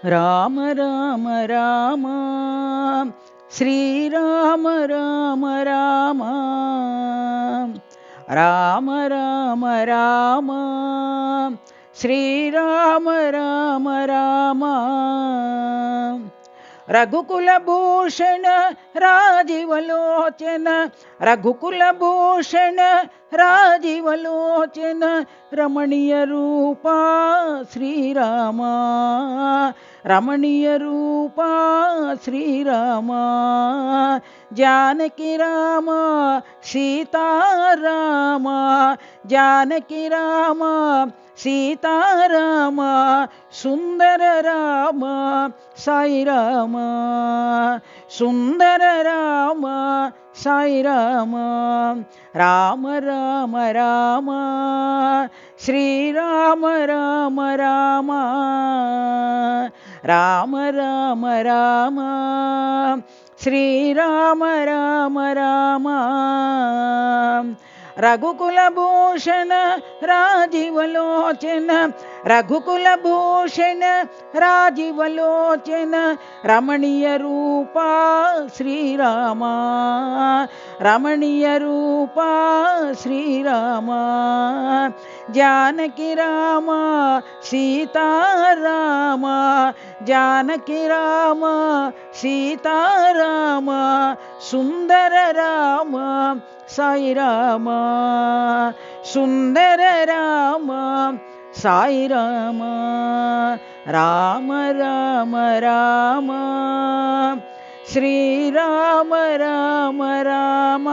ರಾಮ ರಾಮ ರಾಮ ಶ್ರೀರಾಮ ರಾಮ ರಾಮ ರಾಮ ರಾಮ ರಾಮ ಶ್ರೀರಾಮ ರಾಮ ರಾಮ ರಘುಕುಲಭೂಷಣ ರಾಜೀವಲೋಚನ ರಘುಕುಲಭೂಷಣ ರಾಜೀವಲೋಚನ ರಮಣೀಯ ರೂಪ ಶ್ರೀರಾಮ ರಮಣೀಯ ರೂಪ ಶ್ರೀರಾಮ ಜಾನಕಿ ರಾಮ ಸೀತಾರಾಮ ಜಾನಕಿ ರಾಮ ಸೀತಾರಾಮ ಸುಂದರ ರಾಮ ಸಾಯಿ ರಾಮ ಸುಂದರ ರಾಮ ಸಾಯಿ ರಾಮ ರಾಮ ರಾಮ ರಾಮ ಶ್ರೀರಾಮ ರಾಮ ರಾಮ ರಾಮ ರಾಮ ರಾಮ ಶ್ರೀರಾಮ ರಾಮ ರಾಮ ರಘುಕುಲಭೂಷಣ ರಾಜೀವಲೋಚನ ರಘುಕುಲಭೂಷಣ ರಾಜೀವಲೋಚನ ರಮಣೀಯ ರೂಪ ಶ್ರೀರಾಮ ರಮಣೀಯ ರೂಪ ಶ್ರೀರಾಮ ಜಾನಕಿ ರಾಮ ಸೀತಾರಾಮ ಜಾನಕಿ ರಾಮ ಸೀತಾರಾಮ ಸುಂದರ ರಾಮ ಸಾಯಿ ರಾಮ ಸುಂದರ ರಾಮ ಸಾಯಿ ರಾಮ ರಾಮ ರಾಮ ರಾಮ ಶ್ರೀರಾಮ ರಾಮ ರಾಮ